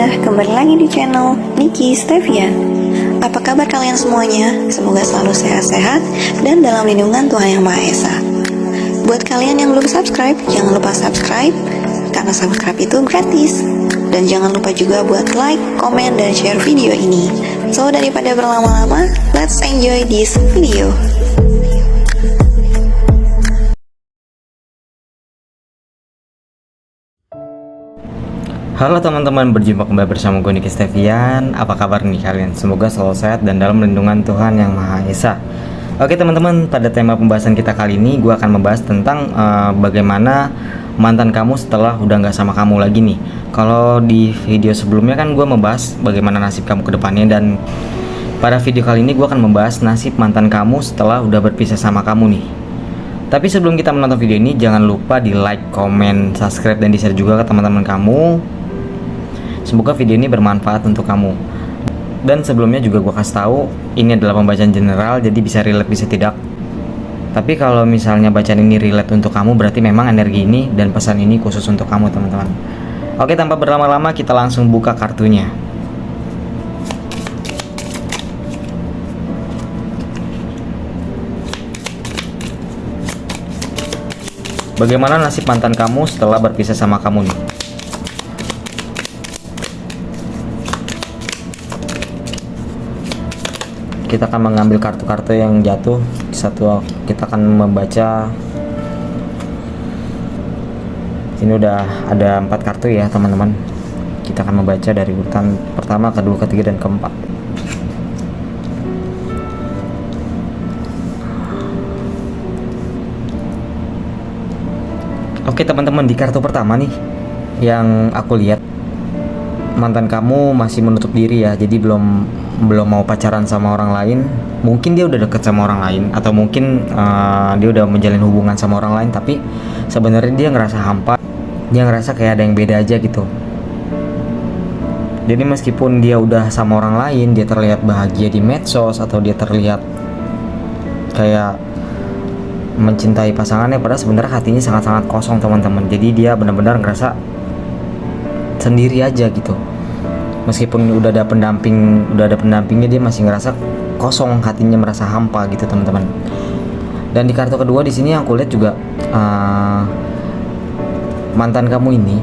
semuanya, kembali lagi di channel Niki Stevian. Apa kabar kalian semuanya? Semoga selalu sehat-sehat dan dalam lindungan Tuhan Yang Maha Esa. Buat kalian yang belum subscribe, jangan lupa subscribe, karena subscribe itu gratis. Dan jangan lupa juga buat like, komen, dan share video ini. So, daripada berlama-lama, let's enjoy this video. Halo teman-teman, berjumpa kembali bersama gue Niki Stevian. Apa kabar nih kalian? Semoga selalu sehat dan dalam lindungan Tuhan Yang Maha Esa. Oke teman-teman, pada tema pembahasan kita kali ini gue akan membahas tentang bagaimana mantan kamu setelah udah nggak sama kamu lagi nih. Kalau di video sebelumnya kan gue membahas bagaimana nasib kamu ke depannya, dan pada video kali ini gue akan membahas nasib mantan kamu setelah udah berpisah sama kamu nih. Tapi sebelum kita menonton video ini, jangan lupa di like, komen, subscribe, dan di share juga ke teman-teman kamu. Semoga video ini bermanfaat untuk kamu. Dan sebelumnya juga gue kasih tahu, ini adalah pembacaan general, jadi bisa relate bisa tidak. Tapi kalau misalnya bacaan ini relate untuk kamu, berarti memang energi ini dan pesan ini khusus untuk kamu teman-teman. Oke, tanpa berlama-lama kita langsung buka kartunya. Bagaimana nasib mantan kamu setelah berpisah sama kamu nih? Kita akan mengambil kartu-kartu yang jatuh. Satu kita akan membaca. Ini udah ada 4 kartu ya teman-teman. Kita akan membaca dari urutan pertama, kedua, ketiga, dan keempat. Oke teman-teman, di kartu pertama nih yang aku lihat, mantan kamu masih menutup diri ya. Jadi belum mau pacaran sama orang lain. Mungkin dia udah deket sama orang lain, atau mungkin dia udah menjalin hubungan sama orang lain, tapi sebenarnya dia ngerasa hampa. Dia ngerasa kayak ada yang beda aja gitu. Jadi meskipun dia udah sama orang lain, dia terlihat bahagia di medsos, atau dia terlihat kayak mencintai pasangannya, padahal sebenarnya hatinya sangat-sangat kosong teman-teman. Jadi dia benar-benar ngerasa sendiri aja gitu. Meskipun udah ada pendampingnya, dia masih ngerasa kosong, hatinya merasa hampa gitu teman-teman. Dan di kartu kedua di sini yang aku lihat juga, mantan kamu ini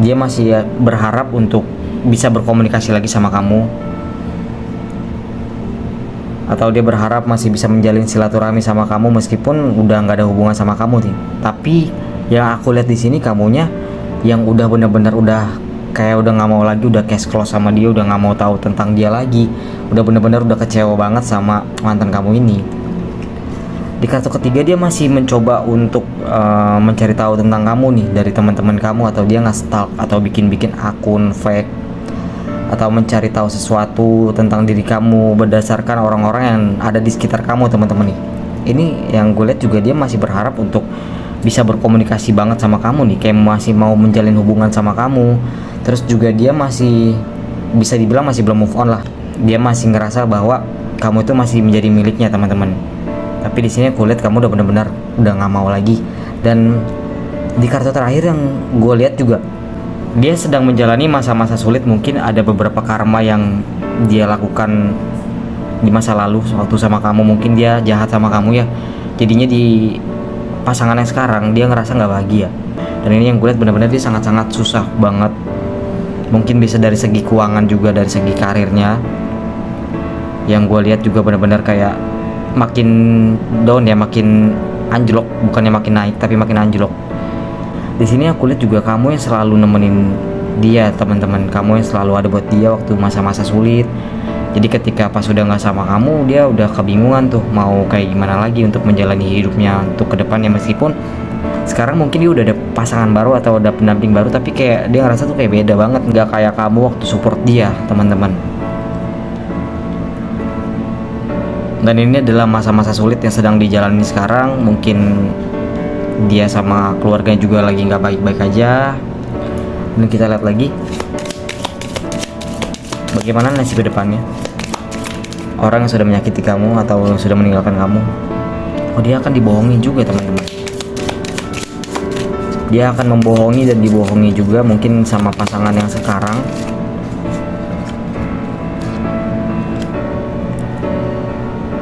dia masih berharap untuk bisa berkomunikasi lagi sama kamu, atau dia berharap masih bisa menjalin silaturahmi sama kamu meskipun udah nggak ada hubungan sama kamu nih. Tapi yang aku lihat di sini, kamunya yang udah benar-benar udah kayak udah nggak mau lagi, udah case close sama dia, udah nggak mau tahu tentang dia lagi, udah benar-benar udah kecewa banget sama mantan kamu ini. Di kartu ketiga dia masih mencoba untuk mencari tahu tentang kamu nih dari teman-teman kamu, atau dia nge-stalk atau bikin akun fake, atau mencari tahu sesuatu tentang diri kamu berdasarkan orang-orang yang ada di sekitar kamu teman-teman nih. Ini yang gue lihat juga, dia masih berharap untuk bisa berkomunikasi banget sama kamu nih, kayak masih mau menjalin hubungan sama kamu. Terus juga dia masih bisa dibilang masih belum move on lah. Dia masih ngerasa bahwa kamu itu masih menjadi miliknya teman-teman. Tapi di sini aku lihat kamu udah benar-benar udah nggak mau lagi. Dan di kartu terakhir yang gue lihat juga, dia sedang menjalani masa-masa sulit. Mungkin ada beberapa karma yang dia lakukan di masa lalu waktu sama kamu. Mungkin dia jahat sama kamu ya. Jadinya di pasangan yang sekarang dia ngerasa nggak bahagia. Dan ini yang gue lihat benar-benar dia sangat-sangat susah banget. Mungkin bisa dari segi keuangan juga, dari segi karirnya. Yang gue lihat juga benar-benar kayak makin down ya, makin anjlok, bukannya makin naik tapi makin anjlok. Di sini aku lihat juga kamu yang selalu nemenin dia teman-teman. Kamu yang selalu ada buat dia waktu masa-masa sulit. Jadi ketika pas udah nggak sama kamu, dia udah kebingungan tuh mau kayak gimana lagi untuk menjalani hidupnya untuk kedepannya. Meskipun sekarang mungkin dia udah ada pasangan baru atau ada pendamping baru, tapi kayak dia ngerasa tuh kayak beda banget, nggak kayak kamu waktu support dia teman-teman. Dan ini adalah masa-masa sulit yang sedang dijalani sekarang. Mungkin dia sama keluarganya juga lagi nggak baik-baik aja. Dan kita lihat lagi bagaimana nasib depannya. Orang yang sudah menyakiti kamu atau yang sudah meninggalkan kamu, dia akan dibohongin juga teman-teman. Dia akan membohongi dan dibohongi juga mungkin sama pasangan yang sekarang.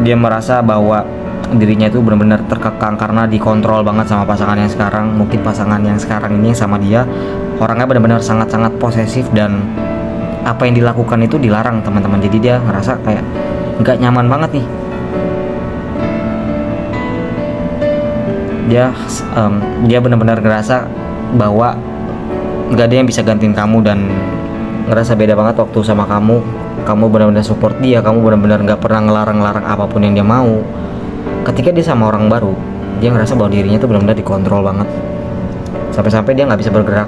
Dia merasa bahwa dirinya itu benar-benar terkekang karena dikontrol banget sama pasangan yang sekarang. Mungkin pasangan yang sekarang ini sama dia orangnya benar-benar sangat-sangat posesif, dan apa yang dilakukan itu dilarang teman-teman. Jadi dia ngerasa kayak nggak nyaman banget nih. Dia benar-benar ngerasa bahwa nggak ada yang bisa gantiin kamu, dan ngerasa beda banget waktu sama kamu. Kamu benar-benar support dia, kamu benar-benar nggak pernah ngelarang-larang apapun yang dia mau. Ketika dia sama orang baru, dia ngerasa bahwa dirinya tuh benar-benar dikontrol banget, sampai-sampai dia nggak bisa bergerak,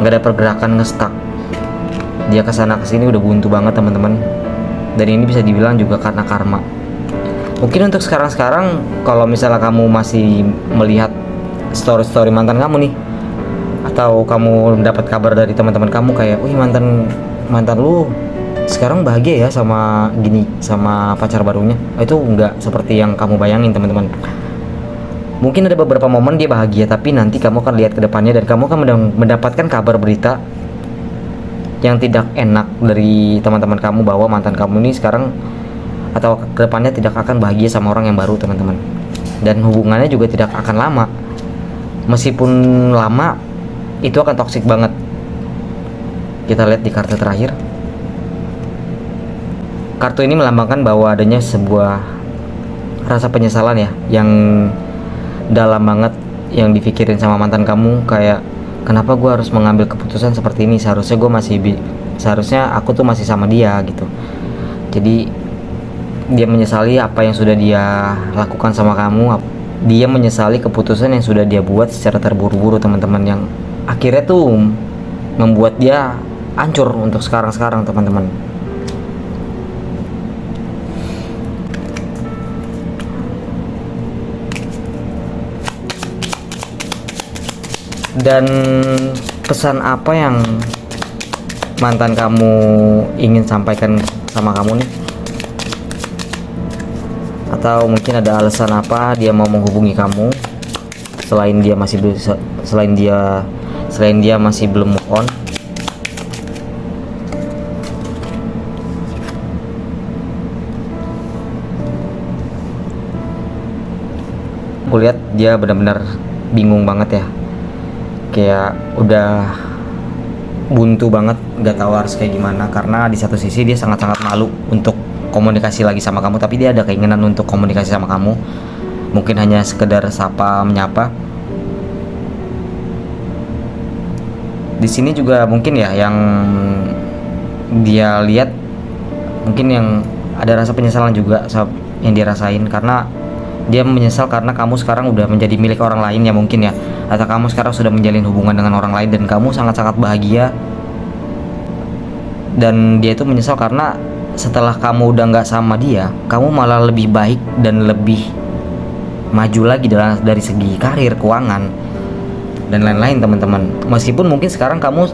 nggak ada pergerakan, ngestak. Dia kesana kesini udah buntu banget teman-teman. Dan ini bisa dibilang juga karena karma. Mungkin untuk sekarang kalau misalnya kamu masih melihat story mantan kamu nih, atau kamu dapat kabar dari teman-teman kamu kayak, wih mantan lu sekarang bahagia ya sama pacar barunya, itu nggak seperti yang kamu bayangin teman-teman. Mungkin ada beberapa momen dia bahagia, tapi nanti kamu akan lihat ke depannya dan kamu akan mendapatkan kabar berita yang tidak enak dari teman-teman kamu bahwa mantan kamu ini sekarang atau ke depannya tidak akan bahagia sama orang yang baru teman-teman. Dan hubungannya juga tidak akan lama. Meskipun lama, itu akan toksik banget. Kita lihat di kartu terakhir. Kartu ini melambangkan bahwa adanya sebuah rasa penyesalan ya, yang dalam banget yang dipikirin sama mantan kamu, kayak kenapa gue harus mengambil keputusan seperti ini, seharusnya aku tuh masih sama dia gitu. Jadi dia menyesali apa yang sudah dia lakukan sama kamu. Dia menyesali keputusan yang sudah dia buat secara terburu-buru teman-teman, yang akhirnya tuh membuat dia hancur untuk sekarang teman-teman. Dan pesan apa yang mantan kamu ingin sampaikan sama kamu nih? Atau mungkin ada alasan apa dia mau menghubungi kamu selain dia masih belum move on? Aku lihat dia benar-benar bingung banget ya, kayak udah buntu banget, gak tahu harus kayak gimana. Karena di satu sisi dia sangat-sangat malu untuk komunikasi lagi sama kamu, tapi dia ada keinginan untuk komunikasi sama kamu, mungkin hanya sekedar sapa menyapa. Di sini juga mungkin ya yang dia lihat, mungkin yang ada rasa penyesalan juga yang dia rasain, karena dia menyesal karena kamu sekarang udah menjadi milik orang lain ya mungkin ya, atau kamu sekarang sudah menjalin hubungan dengan orang lain dan kamu sangat-sangat bahagia. Dan dia itu menyesal karena setelah kamu udah nggak sama dia, kamu malah lebih baik dan lebih maju lagi dari segi karir, keuangan, dan lain-lain teman-teman. Meskipun mungkin sekarang kamu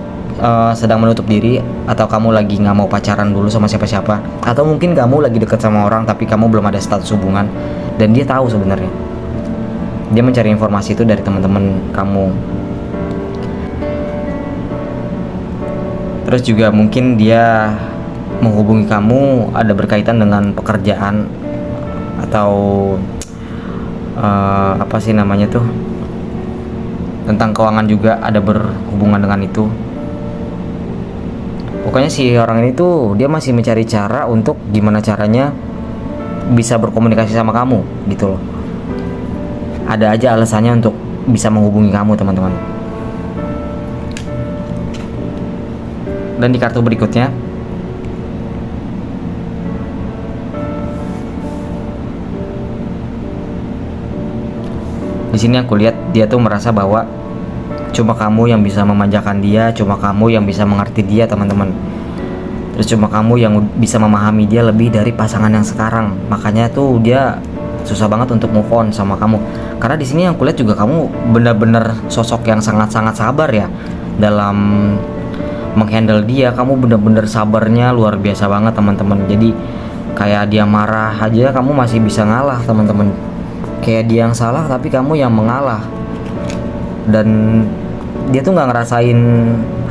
sedang menutup diri, atau kamu lagi nggak mau pacaran dulu sama siapa-siapa, atau mungkin kamu lagi deket sama orang tapi kamu belum ada status hubungan, dan dia tahu sebenarnya. Dia mencari informasi itu dari teman-teman kamu. Terus juga mungkin dia menghubungi kamu ada berkaitan dengan pekerjaan, atau apa sih namanya tuh, tentang keuangan juga ada berhubungan dengan itu. Pokoknya si orang ini tuh dia masih mencari cara untuk gimana caranya bisa berkomunikasi sama kamu gitu loh. Ada aja alasannya untuk bisa menghubungi kamu teman-teman. Dan di kartu berikutnya, di sini aku lihat dia tuh merasa bahwa cuma kamu yang bisa memanjakan dia, cuma kamu yang bisa mengerti dia teman-teman. Terus cuma kamu yang bisa memahami dia lebih dari pasangan yang sekarang. Makanya tuh dia susah banget untuk move on sama kamu. Karena di sini yang kulihat juga kamu benar-benar sosok yang sangat-sangat sabar ya dalam menghandle dia. Kamu benar-benar sabarnya luar biasa banget teman-teman. Jadi kayak dia marah aja kamu masih bisa ngalah teman-teman. Kayak dia yang salah tapi kamu yang mengalah. dan dia tuh nggak ngerasain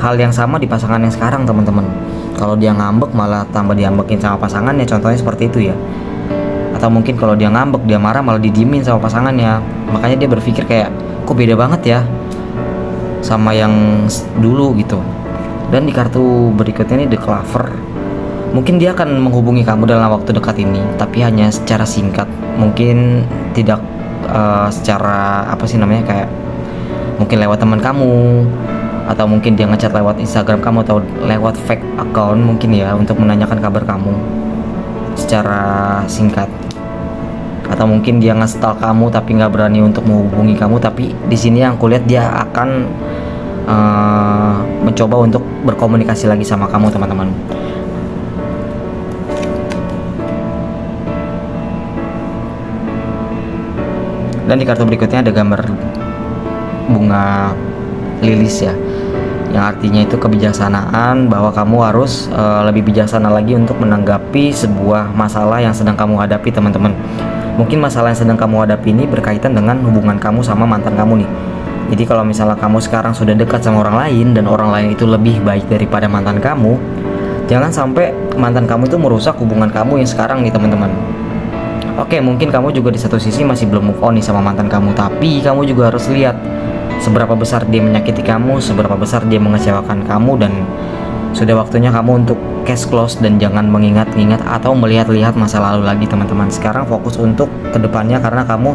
hal yang sama di pasangan yang sekarang teman-teman. Kalau dia ngambek malah tambah diambekin sama pasangannya, contohnya seperti itu ya. Atau mungkin kalau dia ngambek, dia marah malah didiemin sama pasangannya. Makanya dia berpikir kayak, kok beda banget ya sama yang dulu gitu. Dan di kartu berikutnya ini The Clover, mungkin dia akan menghubungi kamu dalam waktu dekat ini, tapi hanya secara singkat. Mungkin tidak secara apa sih namanya, kayak mungkin lewat teman kamu, atau mungkin dia ngechat lewat Instagram kamu, atau lewat fake account mungkin ya, untuk menanyakan kabar kamu secara singkat. Atau mungkin dia nge-stalk kamu tapi nggak berani untuk menghubungi kamu. Tapi di sini yang kulihat dia akan mencoba untuk berkomunikasi lagi sama kamu teman-teman. Dan di kartu berikutnya ada gambar bunga lilis ya, yang artinya itu kebijaksanaan, bahwa kamu harus lebih bijaksana lagi untuk menanggapi sebuah masalah yang sedang kamu hadapi teman-teman. Mungkin masalah yang sedang kamu hadapi ini berkaitan dengan hubungan kamu sama mantan kamu nih. Jadi kalau misalnya kamu sekarang sudah dekat sama orang lain dan orang lain itu lebih baik daripada mantan kamu, jangan sampai mantan kamu itu merusak hubungan kamu yang sekarang nih teman-teman. Oke, mungkin kamu juga di satu sisi masih belum move on nih sama mantan kamu, tapi kamu juga harus lihat seberapa besar dia menyakiti kamu, seberapa besar dia mengecewakan kamu, dan sudah waktunya kamu untuk case close dan jangan mengingat-ingat atau melihat-lihat masa lalu lagi teman-teman. Sekarang fokus untuk kedepannya, karena kamu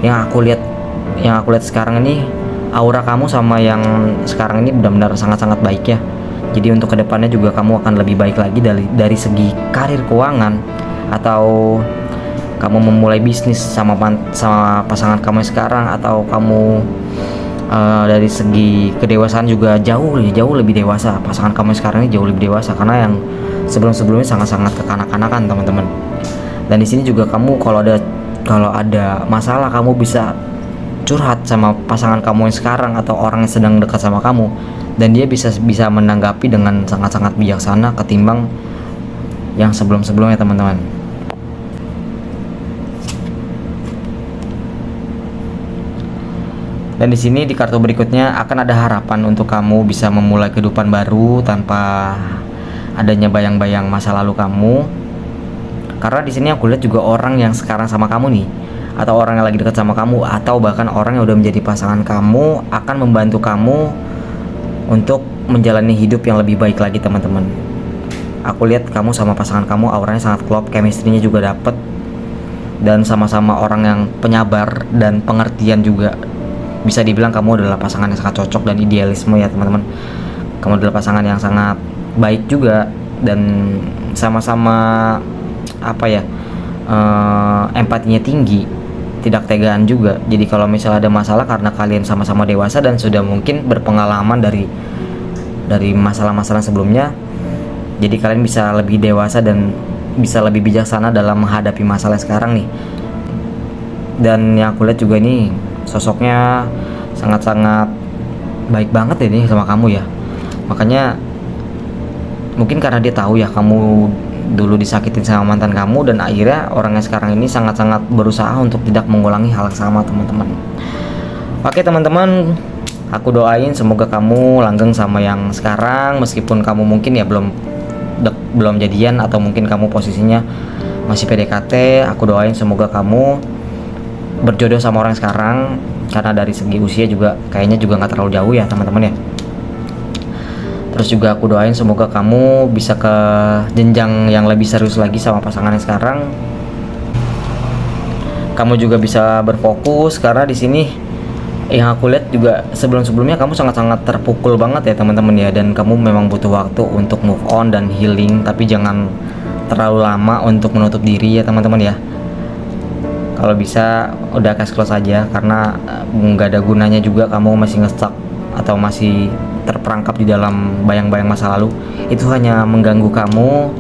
yang aku lihat sekarang ini, aura kamu sama yang sekarang ini benar-benar sangat-sangat baik ya. Jadi untuk kedepannya juga kamu akan lebih baik lagi dari segi karir, keuangan, atau kamu memulai bisnis sama pasangan kamu yang sekarang, atau kamu dari segi kedewasaan juga jauh lebih dewasa. Pasangan kamu yang sekarang ini jauh lebih dewasa, karena yang sebelum-sebelumnya sangat-sangat kekanak-kanakan teman-teman. Dan di sini juga kamu kalau ada masalah, kamu bisa curhat sama pasangan kamu yang sekarang atau orang yang sedang dekat sama kamu, dan dia bisa menanggapi dengan sangat-sangat bijaksana ketimbang yang sebelum-sebelumnya teman-teman. Dan di sini di kartu berikutnya akan ada harapan untuk kamu bisa memulai kehidupan baru tanpa adanya bayang-bayang masa lalu kamu. Karena di sini aku lihat juga orang yang sekarang sama kamu nih, atau orang yang lagi dekat sama kamu, atau bahkan orang yang udah menjadi pasangan kamu, akan membantu kamu untuk menjalani hidup yang lebih baik lagi teman-teman. Aku lihat kamu sama pasangan kamu auranya sangat klop, chemistry-nya juga dapet, dan sama-sama orang yang penyabar dan pengertian juga. Bisa dibilang kamu adalah pasangan yang sangat cocok dan idealisme ya teman-teman. Kamu adalah pasangan yang sangat baik juga, dan sama-sama empatinya tinggi, tidak tegaan juga. Jadi kalau misalnya ada masalah, karena kalian sama-sama dewasa dan sudah mungkin berpengalaman dari masalah-masalah sebelumnya, jadi kalian bisa lebih dewasa dan bisa lebih bijaksana dalam menghadapi masalah sekarang nih. Dan yang aku lihat juga ini sosoknya sangat-sangat baik banget ya nih sama kamu ya. Makanya mungkin karena dia tahu ya kamu dulu disakitin sama mantan kamu, dan akhirnya orang yang sekarang ini sangat-sangat berusaha untuk tidak mengulangi hal yang sama teman-teman. Oke teman-teman, aku doain semoga kamu langgeng sama yang sekarang, meskipun kamu mungkin ya belum jadian, atau mungkin kamu posisinya masih PDKT. Aku doain semoga kamu berjodoh sama orang sekarang, karena dari segi usia juga kayaknya juga nggak terlalu jauh ya teman-teman ya. Terus juga aku doain semoga kamu bisa ke jenjang yang lebih serius lagi sama pasangan yang sekarang. Kamu juga bisa berfokus, karena di sini yang aku lihat juga sebelum-sebelumnya kamu sangat-sangat terpukul banget ya teman-teman ya, dan kamu memang butuh waktu untuk move on dan healing, tapi jangan terlalu lama untuk menutup diri ya teman-teman ya. Kalau bisa udah case close aja, karena nggak ada gunanya juga kamu masih nge-stuck atau masih terperangkap di dalam bayang-bayang masa lalu. Itu hanya mengganggu kamu,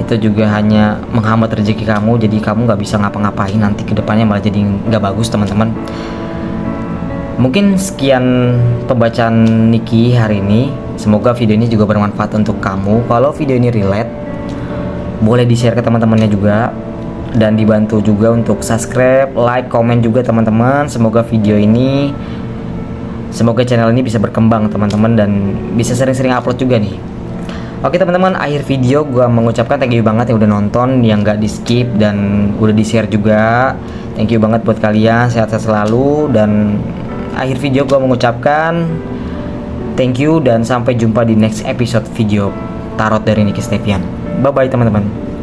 itu juga hanya menghambat rezeki kamu, jadi kamu nggak bisa ngapa-ngapain, nanti kedepannya malah jadi nggak bagus teman-teman. Mungkin sekian pembacaan Niki hari ini, semoga video ini juga bermanfaat untuk kamu. Kalau video ini relate, boleh di-share ke teman-temannya juga, dan dibantu juga untuk subscribe, like, komen juga teman-teman. Semoga video ini Semoga channel ini bisa berkembang teman-teman dan bisa sering-sering upload juga nih. Oke teman-teman, akhir video gue mengucapkan thank you banget yang udah nonton, yang gak di skip dan udah di share juga. Thank you banget buat kalian, sehat-sehat selalu. Dan akhir video gue mengucapkan thank you dan sampai jumpa di next episode video tarot dari Niki Stevian. Bye bye teman-teman.